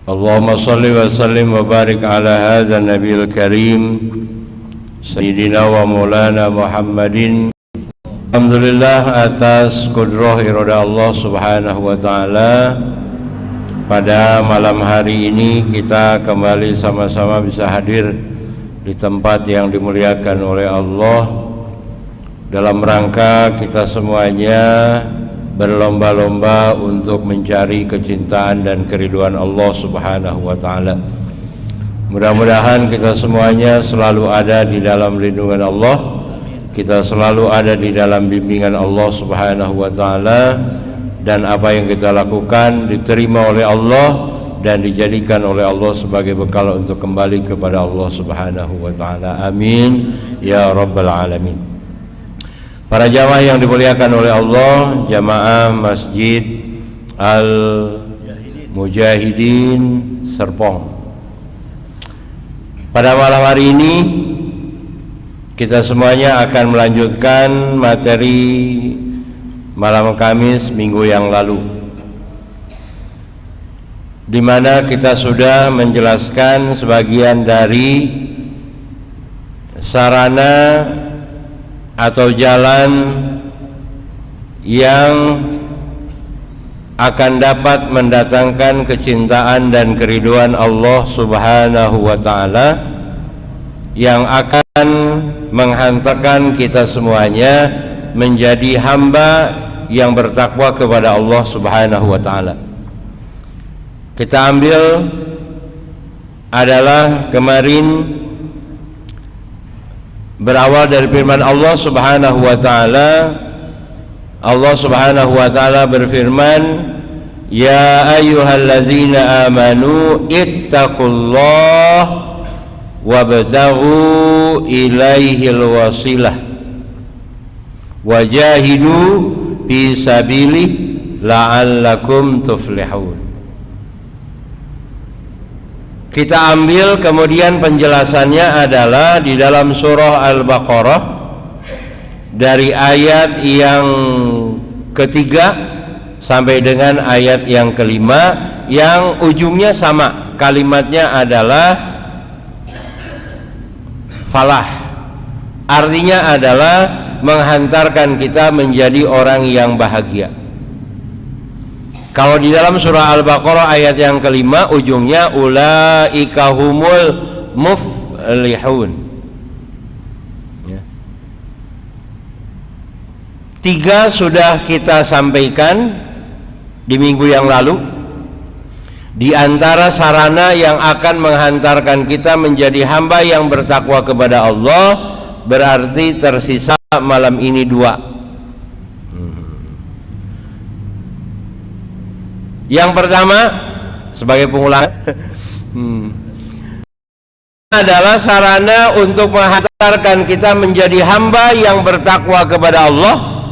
Allahumma salli wa sallim wa barik ala hadha nabiyil karim Sayyidina wa maulana Muhammadin. Alhamdulillah atas kudrah irada Allah subhanahu wa ta'ala, pada malam hari ini kita kembali sama-sama bisa hadir di tempat yang dimuliakan oleh Allah, dalam rangka kita semuanya berlomba-lomba untuk mencari kecintaan dan keriduan Allah subhanahu wa ta'ala. Mudah-mudahan kita semuanya selalu ada di dalam lindungan Allah, kita selalu ada di dalam bimbingan Allah subhanahu wa ta'ala, dan apa yang kita lakukan diterima oleh Allah dan dijadikan oleh Allah sebagai bekal untuk kembali kepada Allah subhanahu wa ta'ala. Amin ya rabbal alamin. Para jamaah yang dimuliakan oleh Allah, jamaah Masjid Al-Mujahidin Serpong, pada malam hari ini kita semuanya akan melanjutkan materi malam Kamis minggu yang lalu, di mana kita sudah menjelaskan sebagian dari sarana atau jalan yang akan dapat mendatangkan kecintaan dan keriduan Allah subhanahu wa ta'ala, yang akan menghantarkan kita semuanya menjadi hamba yang bertakwa kepada Allah subhanahu wa ta'ala. Kita ambil adalah kemarin berawal dari firman Allah subhanahu wa ta'ala. Allah subhanahu wa ta'ala berfirman, ya ayyuhalladzina amanu ittaqullah wabtaghu ilaihil wasilah wajahidu fi sabilih la'allakum tuflihun. Kita ambil kemudian penjelasannya adalah di dalam surah Al-Baqarah dari ayat yang ketiga sampai dengan ayat yang kelima, yang ujungnya sama, kalimatnya adalah falah, artinya adalah menghantarkan kita menjadi orang yang bahagia. Kalau di dalam surah Al-Baqarah ayat yang kelima ujungnya ulaika humul muflihun. Ya. 3 sudah kita sampaikan di minggu yang lalu. Di antara sarana yang akan menghantarkan kita menjadi hamba yang bertakwa kepada Allah, berarti tersisa malam ini 2. Yang pertama, sebagai pengulangan, adalah sarana untuk menghantarkan kita menjadi hamba yang bertakwa kepada Allah,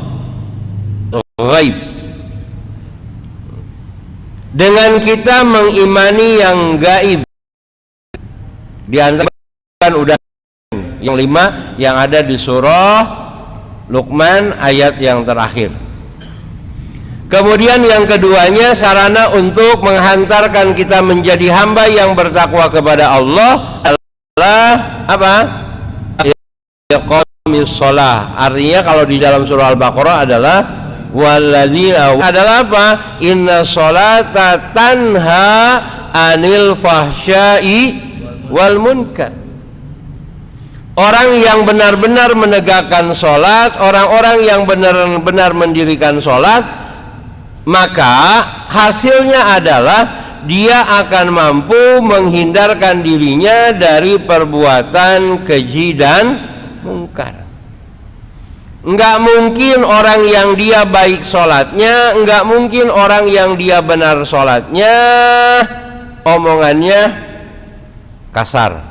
ghaib, dengan kita mengimani yang gaib. Di antara kan udah yang 5 yang ada di surah Luqman ayat yang terakhir. Kemudian yang keduanya, sarana untuk menghantarkan kita menjadi hamba yang bertakwa kepada Allah adalah apa? Iqamis shalah. Artinya kalau di dalam surah Al-Baqarah adalah walladzina, adalah apa? Inna sholata tanha anil fahsya'i wal munkar. Orang yang benar-benar menegakkan sholat, orang-orang yang benar-benar mendirikan sholat, maka hasilnya adalah dia akan mampu menghindarkan dirinya dari perbuatan keji dan mungkar. Enggak mungkin orang yang dia baik sholatnya, enggak mungkin orang yang dia benar sholatnya omongannya kasar,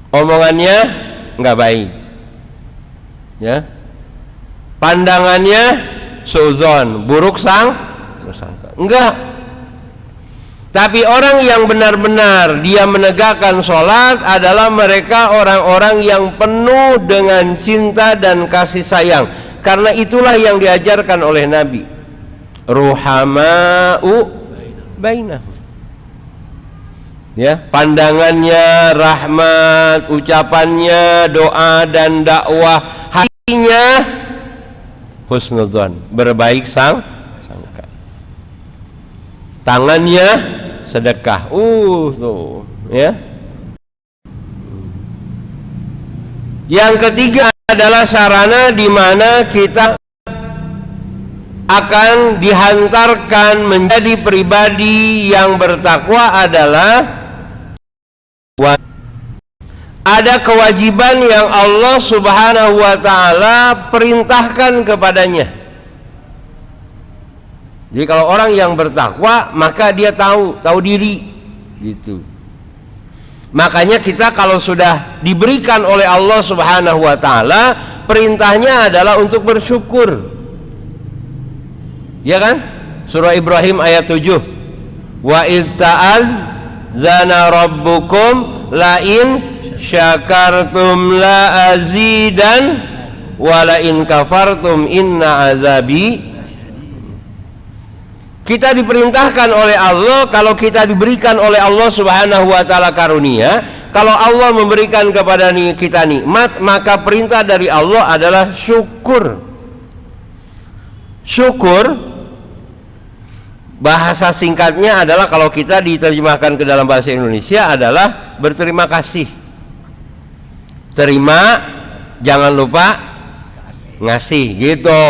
omongannya enggak baik, ya, pandangannya suzon, buruk sangka. Enggak. Tapi orang yang benar-benar dia menegakkan sholat adalah mereka orang-orang yang penuh dengan cinta dan kasih sayang. Karena itulah yang diajarkan oleh Nabi, ruhama'u bainahum. Ya, pandangannya rahmat, ucapannya doa dan dakwah, hatinya husnudzon, berbaik sangka. Tangannya sedekah. Tuh, ya. Yang ketiga adalah sarana di mana kita akan dihantarkan menjadi pribadi yang bertakwa adalah ada kewajiban yang Allah Subhanahu wa ta'ala perintahkan kepadanya. Jadi kalau orang yang bertakwa, maka dia tahu diri gitu. Makanya kita kalau sudah diberikan oleh Allah Subhanahu wa ta'ala, perintahnya adalah untuk bersyukur. Ya kan? Surah Ibrahim ayat 7. Wa id ta'adzana rabbukum la in syakartum la azidan wa la in kafartum inna azabi. Kita diperintahkan oleh Allah, kalau kita diberikan oleh Allah Subhanahu wa ta'ala karunia, kalau Allah memberikan kepada kita nikmat, maka perintah dari Allah adalah syukur. Syukur bahasa singkatnya adalah, kalau kita diterjemahkan ke dalam bahasa Indonesia adalah berterima kasih. Terima, jangan lupa ngasih, gitu.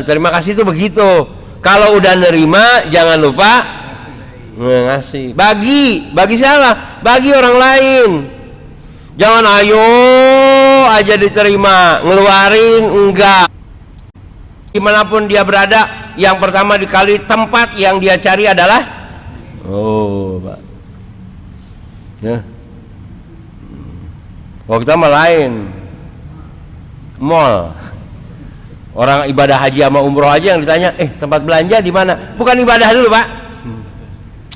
Terima kasih itu begitu. Kalau udah nerima, jangan lupa ngasih. Bagi siapa? Bagi orang lain. Jangan ayo aja diterima, ngeluarin, enggak. Dimanapun dia berada, yang pertama dikali tempat yang dia cari adalah Pak. Ya. Kalau kita mah lain, mall. Orang ibadah haji sama umroh aja yang ditanya, tempat belanja di mana? Bukan ibadah dulu, Pak.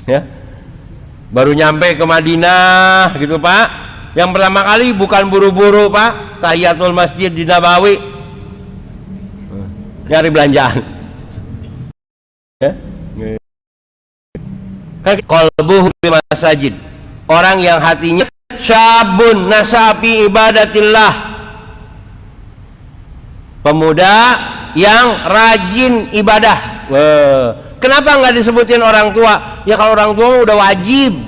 Ya. Baru nyampe ke Madinah gitu, Pak. Yang pertama kali bukan buru-buru, Pak. Tahiyatul Masjid di Nabawi. Nyari belanjaan. Ya. Kan qalbuhu bi masajid. Orang yang hatinya syabun nasapi ibadatillah. Pemuda yang rajin ibadah. Kenapa nggak disebutin orang tua? Ya kalau orang tua udah wajib.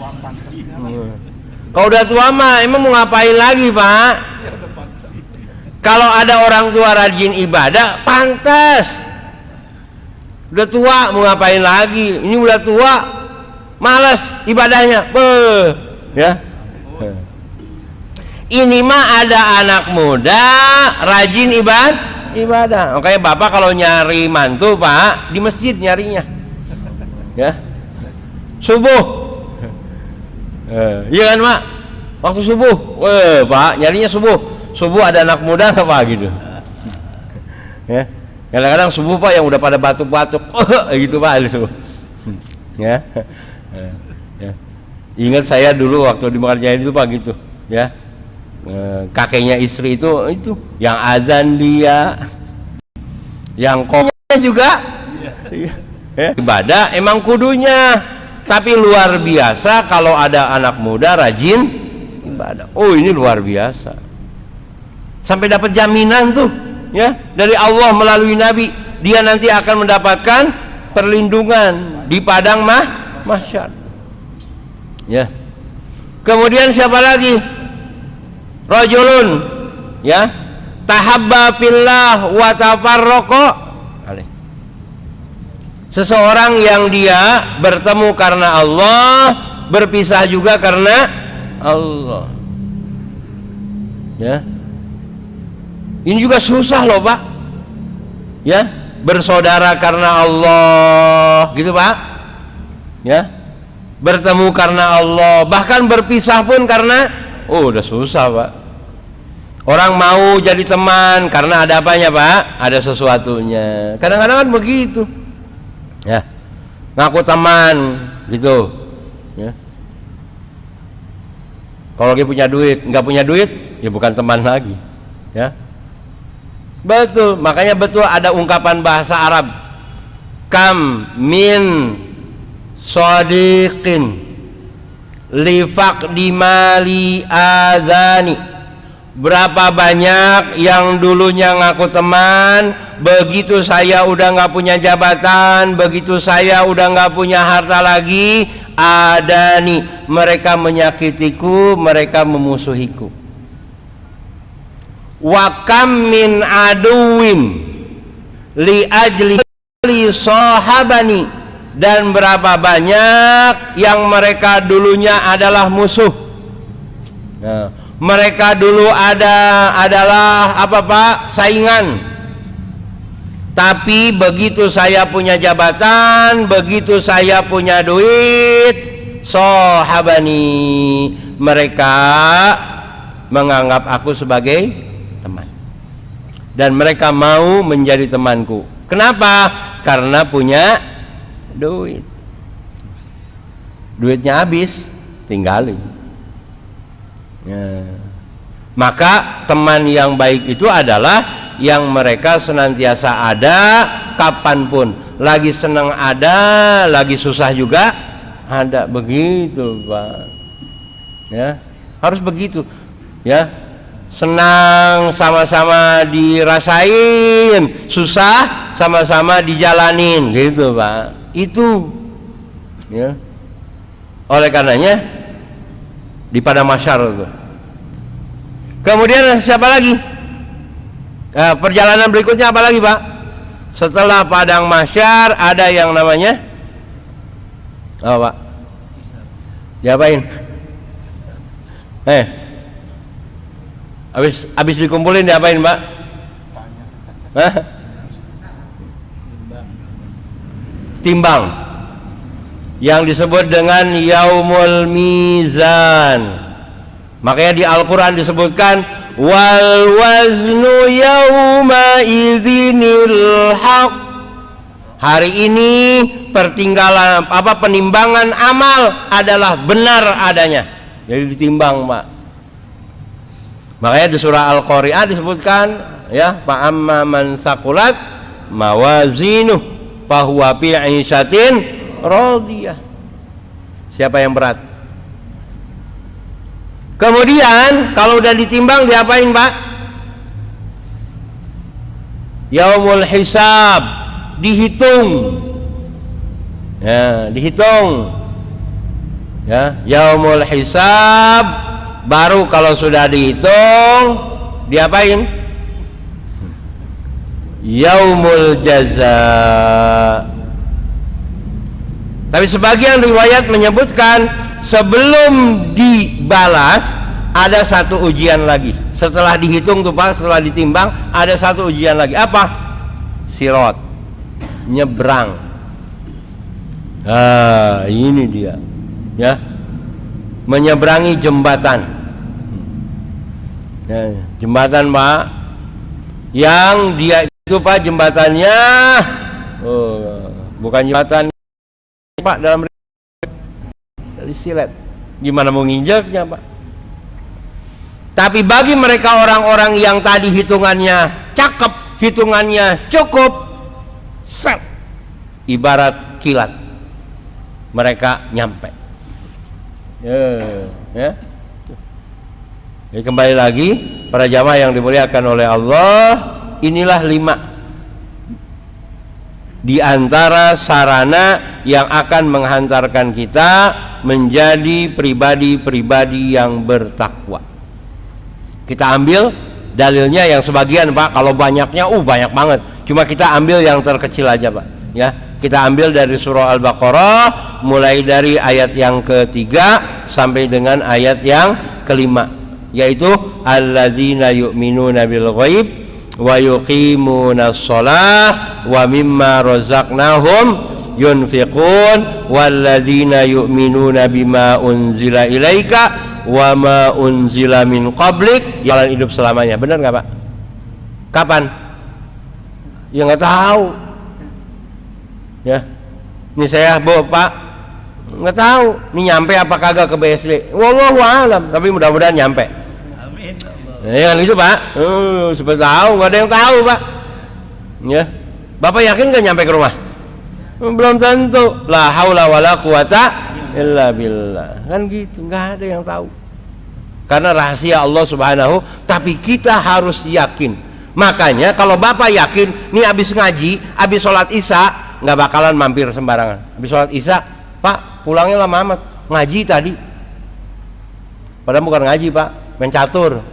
Kalau udah tua mah emang mau ngapain lagi, Pak? Kalau ada orang tua rajin ibadah, pantas. Udah tua mau ngapain lagi? Ini udah tua, malas ibadahnya. Ya. Ini mah ada anak muda rajin ibadah. Makanya bapak kalau nyari mantu, Pak, di masjid nyarinya. Ya. Subuh. Iya kan, Pak? Waktu subuh. Pak, nyarinya subuh. Subuh ada anak muda apa gitu. Ya. Kadang-kadang subuh, Pak, yang udah pada batuk-batuk. Gitu, Pak, itu. Ya. Ya. Ingat saya dulu waktu di Mekarjaya itu, Pak, gitu. Ya. Kakeknya istri itu yang azan dia, yang koknya juga ya. Ibadah emang kudunya, tapi luar biasa kalau ada anak muda rajin ibadah. Ini luar biasa, sampai dapat jaminan tuh ya dari Allah melalui Nabi, dia nanti akan mendapatkan perlindungan di padang mahsyar. Ya. Kemudian siapa lagi? Rajulun ya tahabba fillah wa tafarraqa. Seseorang yang dia bertemu karena Allah, berpisah juga karena Allah. Ya. Ini juga susah loh, Pak. Ya, bersaudara karena Allah, gitu, Pak. Ya. Bertemu karena Allah, bahkan berpisah pun karena udah susah, Pak. Orang mau jadi teman karena ada apanya, Pak? Ada sesuatunya. Kadang-kadang kan begitu. Ya. Ngaku teman gitu. Ya. Kalau dia punya duit, nggak punya duit, ya bukan teman lagi. Ya. Betul, makanya betul ada ungkapan bahasa Arab. Kam min shadiqin Lifaqdi mali adani. Berapa banyak yang dulunya ngaku teman, begitu saya udah nggak punya jabatan, begitu saya udah nggak punya harta lagi, adani, mereka menyakitiku, mereka memusuhiku. Wa kam min aduwin li ajli sahabani, dan berapa banyak yang mereka dulunya adalah musuh. Nah, mereka dulu adalah apa Pak? Saingan. Tapi begitu saya punya jabatan, begitu saya punya duit, sahabani, mereka menganggap aku sebagai teman. Dan mereka mau menjadi temanku. Kenapa? Karena punya duit. Duitnya habis, tinggalin. Ya. Maka teman yang baik itu adalah yang mereka senantiasa ada kapanpun, lagi senang ada, lagi susah juga ada, begitu Pak. Ya, harus begitu. Ya, senang sama-sama dirasain, susah sama-sama dijalanin, gitu Pak. Itu, ya. Oleh karenanya di padang mahsyar itu. Kemudian siapa lagi? Perjalanan berikutnya apa lagi Pak? Setelah padang mahsyar ada yang namanya apa Pak? Diapain? Habis dikumpulin diapain Pak? Hah? Timbang. Yang disebut dengan yaumul mizan. Makanya di Al-Quran disebutkan wal waznu yauma idzinil haq. Hari ini penimbangan amal adalah benar adanya. Jadi ditimbang Pak. Makanya di surah Al-Qari'ah disebutkan ya, fa amma man saqulat mawazinuh fahuwa fi 'ishatin radiyah. Siapa yang berat? Kemudian kalau udah ditimbang diapain Pak? Yaumul hisab, dihitung. Ya, dihitung. Ya, yaumul hisab, baru kalau sudah dihitung diapain? Yaumul jaza. Tapi sebagian riwayat menyebutkan sebelum dibalas ada satu ujian lagi. Setelah dihitung tuh Pak, setelah ditimbang ada satu ujian lagi. Apa? Sirat, nyebrang. Ini dia, ya, menyeberangi jembatan. Ya, jembatan Pak, yang dia itu Pak jembatannya, bukan jembatan Pak dalam silet, gimana mau nginjeknya Pak? Tapi bagi mereka orang-orang yang tadi hitungannya cakep, hitungannya cukup, set, ibarat kilat, mereka nyampe. Ya. Jadi kembali lagi para jamaah yang dimuliakan oleh Allah, inilah 5 di antara sarana yang akan menghantarkan kita menjadi pribadi-pribadi yang bertakwa. Kita ambil dalilnya yang sebagian Pak, kalau banyaknya banyak banget. Cuma kita ambil yang terkecil aja Pak. Ya, kita ambil dari surah Al-Baqarah mulai dari ayat yang ketiga sampai dengan ayat yang kelima, yaitu alladzina yu'minuna bil ghaib wa yuqimuna shalah wa mimma razaqnahum yunfiqun walladzina yu'minuna bima unzila ilaika wa ma unzila min qablik, jalan hidup selamanya. Benar nggak Pak? Kapan? Ya nggak tahu. Ya, ini saya Pak nggak tahu ini nyampe apa kagak ke BSD. Wallahu a'lam, tapi mudah-mudahan nyampe. Amin. Ya kan itu Pak. Seperti tahu, nggak ada yang tahu Pak. Ya, Bapak yakin nggak nyampe ke rumah? Belum tentu. La haula wala quwata illa billah. Kan gitu, nggak ada yang tahu. Karena rahasia Allah Subhanahu, tapi kita harus yakin. Makanya kalau Bapak yakin, nih habis ngaji, habis sholat Isya, nggak bakalan mampir sembarangan. Habis sholat Isya, Pak, pulangnya lama amat. Ngaji tadi. Padahal bukan ngaji, Pak, main catur.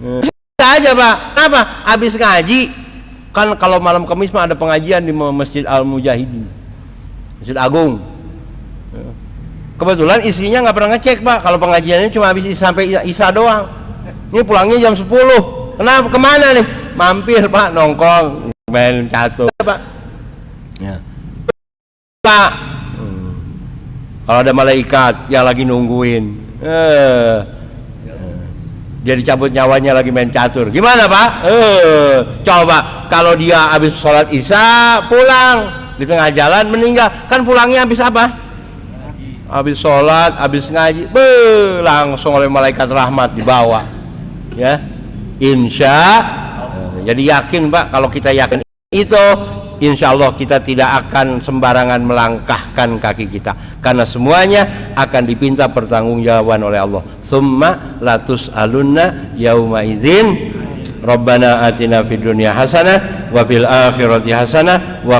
Bisa aja, Pak. Kenapa? Habis ngaji, kan kalau malam Kamis mah ada pengajian di Masjid Al-Mujahidin, Masjid Agung. Kebetulan istrinya nggak pernah ngecek, Pak, kalau pengajiannya cuma habis sampai Isya doang. Ini pulangnya jam 10. Kenapa? Kemana nih? Mampir, Pak, nongkrong main catur, Pak. Ya. Pak, kalau ada malaikat yang lagi nungguin, dia dicabut nyawanya lagi main catur, gimana, Pak? Coba kalau dia habis sholat Isya pulang, di tengah jalan meninggal, kan pulangnya habis apa? Habis sholat, habis ngaji, langsung oleh malaikat rahmat dibawa, ya, insya. Jadi yakin, Pak, kalau kita yakin itu, insya Allah kita tidak akan sembarangan melangkahkan kaki kita, karena semuanya akan dipinta pertanggungjawaban oleh Allah. Summa latus alunna yauma idzin Rabbana atina fid dunya hasanah wa fil akhirati hasanah wa